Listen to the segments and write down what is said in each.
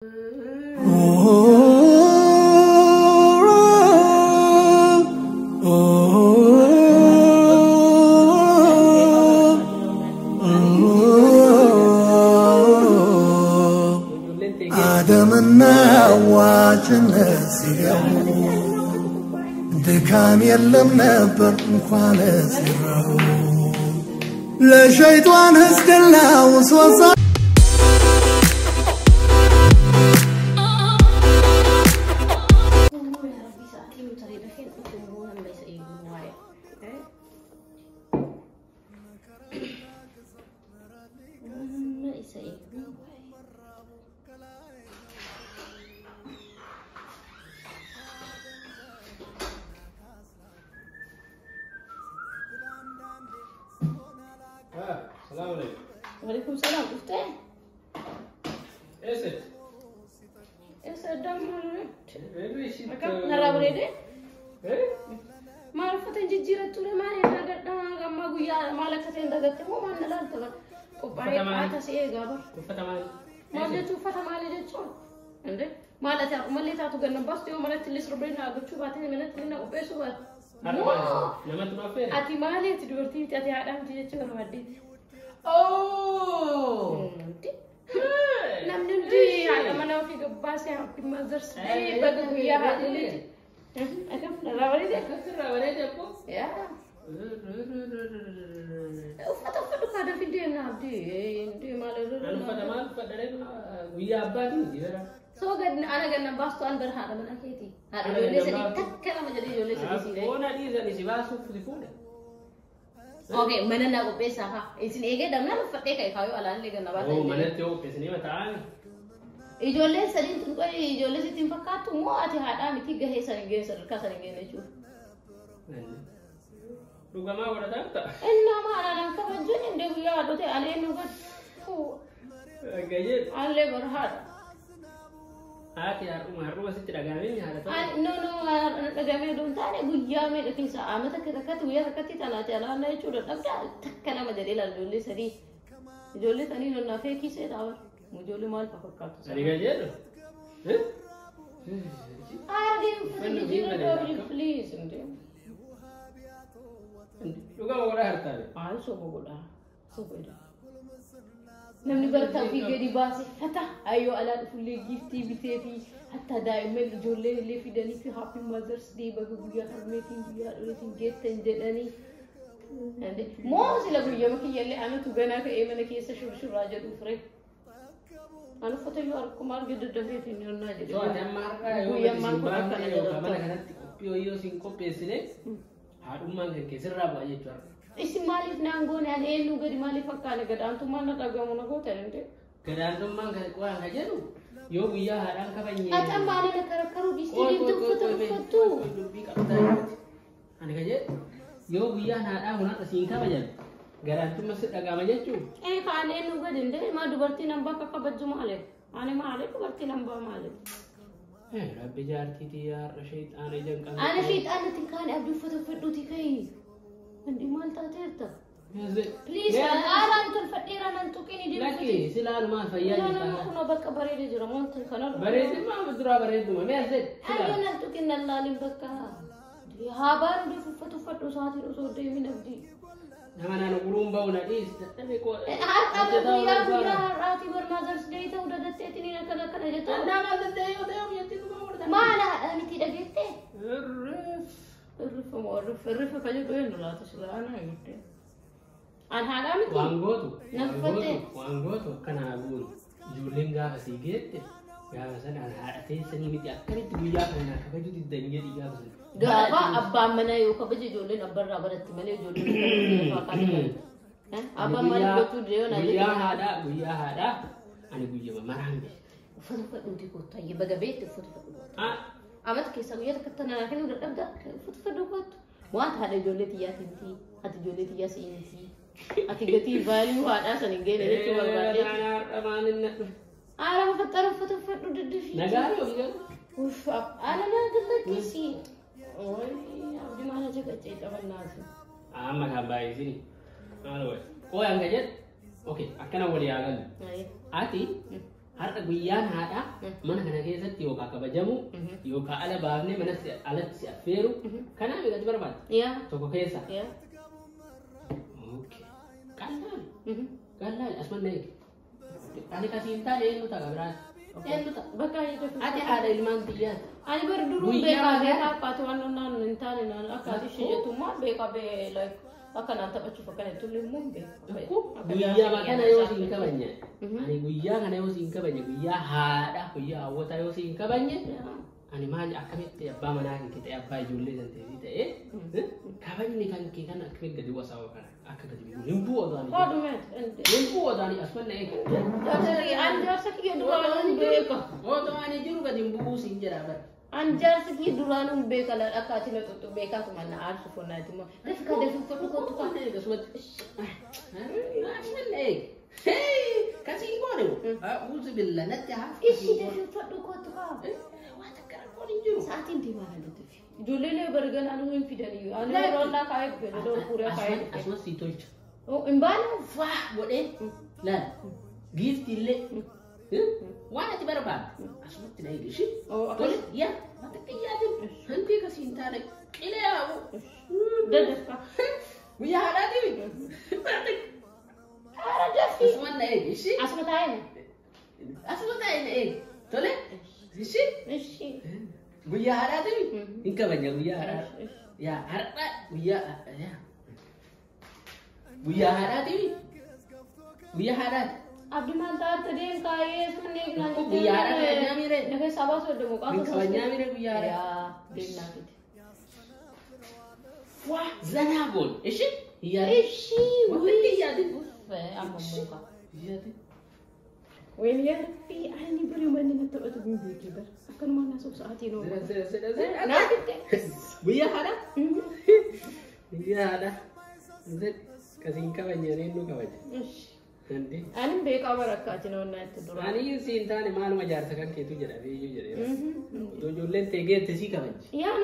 دكان يلم نبر مخالص يرو لشيطان هزدلنا وصوصا السلام عليكم. وعليكم السلام. افتح. ايش؟ ايش الدم هذا؟ ايش؟ كم نرى بريدة؟ ايه؟ ما عرفت نجيرة تقول ما هي نقدر ما قويا ما لك تين دقت مو ما نلال تبى. وبعدين هذا شيء قابر. وفتح مالي. ما جت وفتح مالي جت شو؟ عندي؟ ما لا تعرف ما اللي تعرف قلنا بس يوم ما تلي سربينا بتشوف بعدين من تلينا وبيسوا. لما تبغى فين؟ أتي مالي تدورتي أتي هذا هم تيجي تشوف هادي. اوه نمدي على ما نوفي قباسي عبد المزرس اي بدو يا هذه اكم راوريدي راوريدي ابو يا وفتح هذا في الدين عبدي دي مال انا فتح مال فتح ويا ابادي جرا سو قد انا قلنا باستو ان بر هذا من اكيتي هذا جولي سدي تكلم جدي جولي سدي وانا دي زي سباسو في فوده اوكي مننا وبيسا ها اسن ايجي دمنا فتح كاي خايو على اللي قلنا بعد او منتو بسني متعال ijoolleen sadiin tun qoy ijoollee sittiin fakkaattu moo ati haadhaa miti gahee san hin geessan hirkaa san hin geenne jechuudha. Dhugamaa godhataa ta'a. Innaa maadhaan kabajuun hin deebi'u yaadu ta'e alee nu gadhu. Gayyee. Allee bara haadha. Haati har'uma sitti dhagaamee haadha ta'u. No dhagamee duun taane guyyaa meeqa keessa amata takkatti guyyaa takkatti talaate alaanaa jechuudha dhabdaa takka nama jedhee ilaala ijoollee sadii. Ijoollee sanii lolaa feekii see taa'u. Mujoollee maal fakkaatu? Sadi gajeeru? Please. Dhugama godhaa hartaale? Soba godhaa. Namni barataa ofii gadi baase hata ayyoo alaa dhufullee giiftii bitee fi hatta daa'imman ijoollee illee fidanii fi happy mothers day baga guyyaa harmeetiin guyyaa dholeetiin geettan jedhanii. Moo sila guyyaa makiyyallee anatu ganaa ka'ee mana keessa shurshurraa jedhu fure. أنا فتيو أركم أرجع الدفيت إني أنا جد. شو أنا ما أرجع يوم أنا كانت كوبيو سينكو بيسنة هارون ما كان كسر رابع يجوا. إيش مالي نانغون يعني إيه نوغري مالي فكانة قد أنتم ما نتاعو منا قوة ترى قد أنتم ما كان كوا هجرو يوم ويا هاران كبني. أنت مالي نكركرو ديستريم تفتو. أنا كجد يوم ويا هاران هنا سينكا بجد. Garantu masih agama jechuun. Kan eenyu gadinde ma dubartii nambaa akka kabajju maaliif? Ani maaliif dubartii nambaa maaliif? Rabbi jaartiiti yaa shayxaana janqan. Ani shayxaanatti kan abduu fudhuuti kai. Andi maal taateerta? Please aaraan tun fadhiiraan an tuqini dibu. Lakki silaan maa fayyaa jirta. Kuno bakka bareede jira moontan kana. Bareede maa dura bareeduma mee asee. Ayyoon an tuqin nallaalin bakka. Haabaan dibu fudhu saatiin osoo deemin abdii. Nama nana kurumba una dis, tapi kok. Aku guyyaa raati barmaazars deeyta uda datteetiin akkana akkana jettu. Nama datteetii uda yatti kuma warda. Maala miti dhageette. Irrif Irrif fayyadu eenyu laata silaana eegde. An haadhaa miti. Waangootu akkanaa guuru. Ijoolleen gaafa sii geette gaafa sana haadha teessanii miti akkamitti guyyaa kana kabaju diddanii jedhii gaafa sana. Gaafa abbaan mana yoo kabaje ijoolleen abbarraa baratti malee ijoolleen abbaan maaliif gochuu deeyoon guyyaa haadhaa ani guyyama maraan bee. Uffata fudhuuti kottu ayye baga beekte uffata fudhu. Amata keessa guyyaa takka tanaa kennu dadhabda uffata fudhu kottu. Waan haadha ijoollee xiyyaatiinti ati ijoollee xiyyaa siinti. Ati gatii vaaluu haadhaa san hin geene jechuu barbaadde. Aara faxxara uffata fudhu diddifi. Nagaa yoo biyya. Uff ana naa gallakkisi. Abdi mana jaga cerita benar. Ama kabar sini. Kalau, kau yang gajet, oke, akan awal dia kan. Ati, har'a guyyaan haadha mana kana keessatti yookaan kabajamu yookaan ala baafnee mana alatti affeeru kanaaf gadi barbaada. Tokko keessa. Okay. Kallaan asuma neeki. Ani kasiin taane eenyu ta'a biraan. Eenyu ta'a. Bakka ati haadha ilmaan biyyaati. Ani berdurum beekaa akkaatu waan naannoo hin taane naannoo akkaatu ishee jettummaa beekaa like akka naan taphachuuf akkana tullee immoo hin beeku. Guyyaa kana yoo siin kabanye ani guyyaa kana yoo siin kabanye guyyaa haadha guyyaa hawwataa yoo siin kabanye ani maal akkamitti abbaa manaa kan kee ta'e abbaa ijoollee kan ta'e kabajni kan kee kan akkamitti gadi wasaa kana akka gadi limbuu odaani. Limbuu odaani asuma eega. Ani jaarsa kiyya duraan beeka. Odaani jiru gadi limbuu siin jedha bara. An jaarsa kiyya duraan beeka la akkaati na tuttu beekaa tuma na aarsu fonnaati moo. Dafka dafu fodhu kottu kan eega asumatti. Asuma eega. Kasiin goone. Uuzu billa natti haa. Ishi dafu fodhu kottu kaa. Saatiin diimaa kan dhufe. Ijoollee bargalaan hin fidanii. Ani rollaa kaayee beelada fuudhee kaayee. Asuma sii tolcha. Hin baane. Faa godhee laal giifti illee waan ati barbaadu asumatti na eegi. Tole yaa mata xiyyaatiin hanti kasiin taane qilee haamu. Daddarka. Guyyaa haadhaatiif. Haara daffi. Asuma na eegi. Asuma taa'ee. Asuma taa'ee na eegi. Tole. Ishi. Guyyaa haadhaatiif hin kabanya guyyaa haadhaa. Yaa har'a guyyaa haadhaatiif guyyaa haadhaati. Abdi maal taate deem kaayee sunni eegnaan jettee. Guyyaa haadhaa kabajaa miire. Nafe sabaa sooddamu qabu. Hin kabajaa miire guyyaa haadhaa. Yaa deemnaa fide. Waa zanaa goon. Ishi. Ishi. Wanti yaadin. Amma muka. Yaadin. When you're happy, I need to remember to go to the theater. I can't remember so sad, you know. We are Hada? Yeah, that Kasin Kavanya, no Kavanya. I'm bake over a cut in on that. And you see in Tani Malmajar, second kid to Jera. Don't you let they get the Sikavage? Yeah,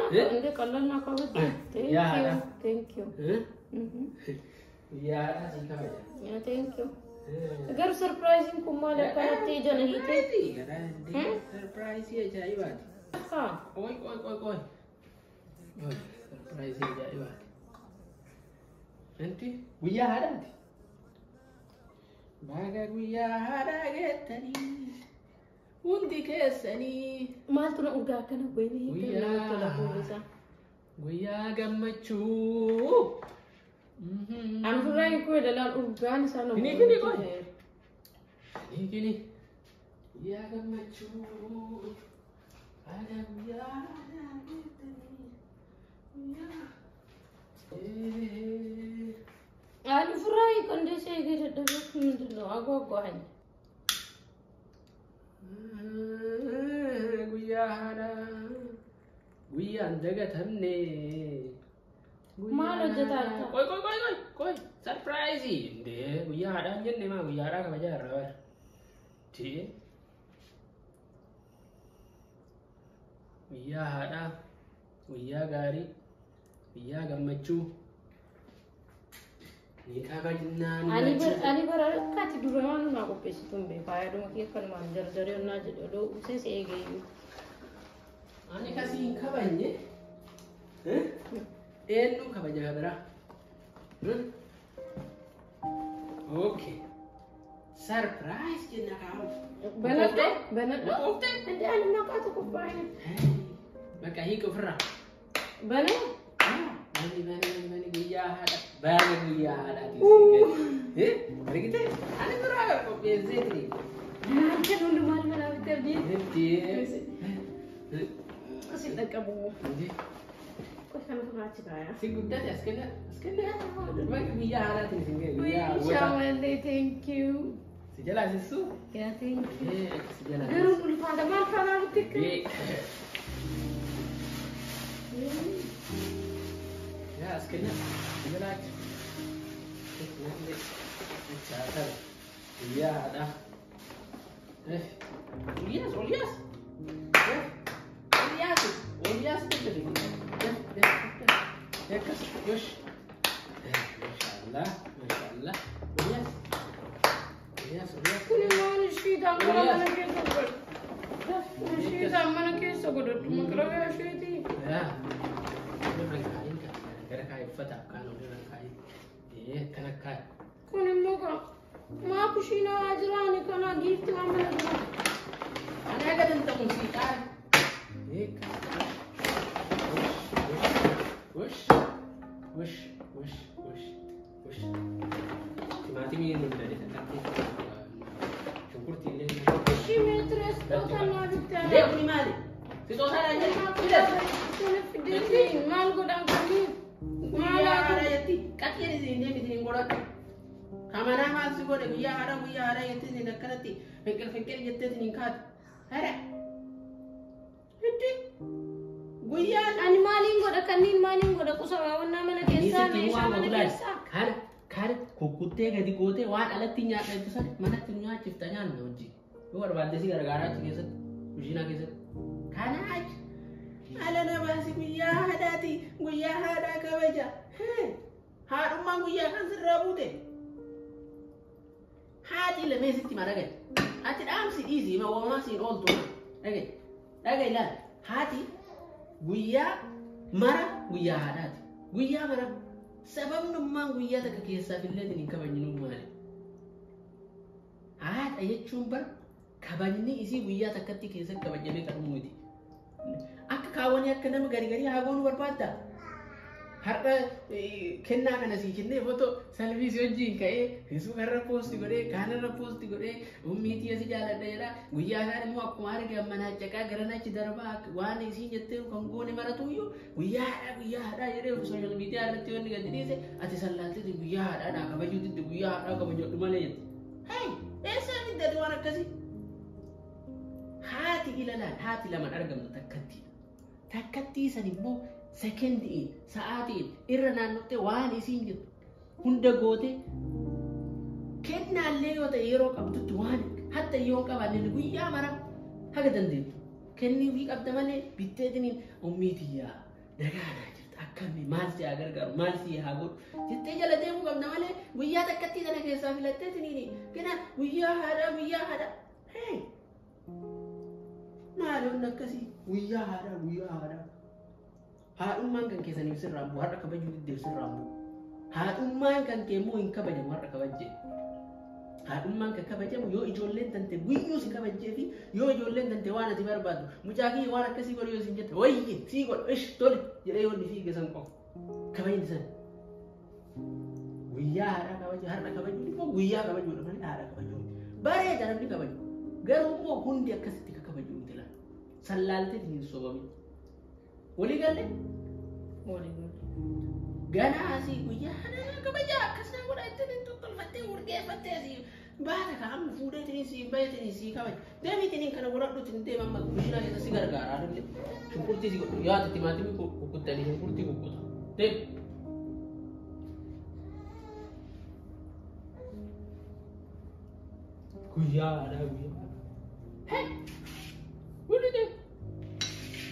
the color knock over. Thank you. Yeah, thank you. अगर सरप्राइजिंग कुमार करते जन ही थे सरप्राइज ये जाई बात हां कोई सरप्राइज ये जाई बात एंटी गुया हड़ा बागा गुया हड़ा गेतनी उंदी केसनी माल तुना उगा कना कोई नहीं गुया गम्मचू I'm trying to do that urban sana. Ini. Ya gamachu. Ada ya. I'm trying to do that. No, I go ahead. Guya jaga thamne. Malu jata. Koi surprise inde guyyaa haadhaan jenne maa guyyaa haadhaa kabajaa irra bara tee guyyaa haadhaa guyyaa gaarii guyyaa gammachuu ni kabajnaan ani bara akkati duraan na qopheessitu hin beekaa yaaduma kee kanumaan jarjaree onnaa jedhu odoo usees eegeeyyu ani kasii hin kabanye eenyu kabajaa biraa Okay. Surprise jenna kamu. Banate? Nanti ani nak aku kupain. Maka hiko fra. Bana? Bani guyyaa haadha. Bani guyyaa haadha. Mari kita. Ani berapa kok biasa ni? Nanti dulu mana terdi. Nanti. Kasih tak kamu. Kan pernah cakap. Si gudda sekarang bagi guyyaa haadha ni singgah. Inshallah, thank you. Sejalan sesu. Ya, thank you. Sejalan. Terus dulu pada mana butik? Ya, sekarang sejalan. Catat. Iya ada. Olias. Olias tu jadi. Ya kas, yosh. Masyaallah. Olias. Kuni manis ishii taamana mana keessa godhu. Ishii taamana keessa godhadhu maqrabee isheetii. Gara kaayee uffata akkaan olirra kaayee kana kaayee. Kun immoo maa kushiinaa jiraani kana giifti waan mana jira. Ana gadan ta'uun sii qaara. Wush. Timaatimii inni hundee takkatti shunkurtii illee. Ishii meetirees dhootaan naa bittee. Deemuni maali? Fixootaadhaan jedhu. Fideetiin maal godhan kamiin? Guyyaa haaraa jetti qaxxeen isin deemisiin godhadhu. Kamanaa maal si godhe guyyaa haaraa jetti isin akkanatti finqil jettee isin kaatu. Hara. Hitti. Guyyaan. Ani maaliin godha kanniin maaliin godha qusabaa wannaa mana keessaa meeshaa mana keessaa. Kana kukkuttee gadi gootee waan alatti nyaadha sana manatti nyaachifta nyaanna wajjin. Yoo barbaadde si gargaaraa achi keessatti kushiinaa keessatti. Kana achi. Ala namaasi guyyaa haadhaati guyyaa haadhaa kabaja. Haadhummaan guyyaa kan sirraa buute. Haati lamee sitti maragai. Ati dhaamsi dhiisii ma waamaa siin ooltu. Dhagai ilaali. Haati guyyaa mara guyyaa haadhaati. Guyyaa mara sababnummaan guyyaa takka keessaaf illee hin kabajnu maali? Haadha jechuun bar kabajni isii guyyaa takkatti keessatti kabajamee kan umuuti. Akka kaawwanii akka nama garii haagoonu barbaadda. Har'a kennaa kana sii kennee foto salviisii wajjin ka'ee Facebook irra poosti godhee kaanirra poosti godhee ummiitii asii jaaladheedha. Guyyaa isaan immoo akkuma argan manaa caqaa gara nachi darbaa waan isiin jettee kan goone maratuyyuu guyyaa haadhaa jedhee sooshaal miidiyaa irratti wanni gadi dhiise ati sallaaltee guyyaa haadhaa kabajuutti guyyaa haadhaa kabajadhu malee jette. Hey eessaa fiddati waan akkasii? Haati ilalaan haati lamaan argamtu takkatti. Takkatti san immoo sekendii sa'aatiin irra naannottee waan isiin jettu hunda goote kennaallee yoo ta'e yeroo qabdutti waan hatta yoo qabaanne guyyaa mara haga dandeettu kennii ofii qabda malee bitteetiniin ummiitiyyaa dagaanaa jirta akkamii maal si haa gargaaru maal si haa godhu jettee jala deemuu qabda malee guyyaa takkattii sana keessaa filatteetiniin kena guyyaa haadhaa hey maaloon akkasii guyyaa haadhaa. Haadhummaan kan keessaniif sirraan bu'u har'a kabajuu diddeef sirraan bu'u. Haadhummaan kan kee immoo hin kabajamu har'a kabajjee. Haadhummaan kan kabajamu yoo ijoolleen tante guyyuu si kabajjee fi yoo ijoolleen tante waan ati barbaaddu mucaa kiyya waan akkasii godhu yoo isin jette wayye sii godhu ish tole jedhee yoo inni fiige san qofa. Kabajni san. Guyyaa haadhaa kabaju har'a kabajuun immoo guyyaa kabajuudha malee haadha kabajuun. Bareeda namni kabaju. Garuu immoo hundi akkasitti ka kabajuu miti laata. Sallaaltee hin sobamin. Walii galee? Ganaa asii guyyaa haadhaa kabajaa akkasii godha ittiin tolfattee urgeeffattee asii baata ka'amu fuudheetiin sii bayeetiin sii kabaja. Deemiitiin kana godhadhuutiin deema amma kushiinaa keessa si gargaaraa dhufne. Shunkurtii si godhu yaada timaatimii kukkuttanii shunkurtii kukkuta. Deemi. Guyyaa haadhaa guyyaa. Hee! Wuli deemu.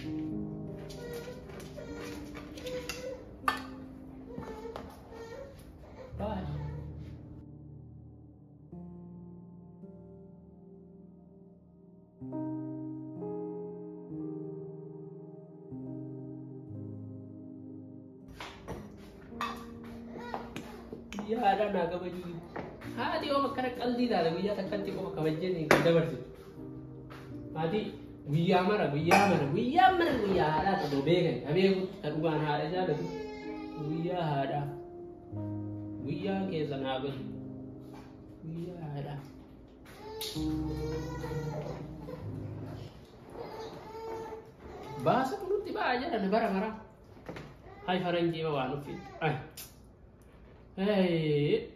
Haadha naa kabajuu haati yoo akkana qalbii taate guyyaa takkatti qofa kabajjeen kan dabarsitu. Haati guyyaa mara guyyaa haadhaa ta'uu beekan beekutti kan dhugaan haadha jaalatu guyyaa haadhaa guyyaa keessa naa galu guyyaa haadhaa. Baasa kunuutti ba'aa jedhan bara mara. Hai faranjii waan uffitti. Hey.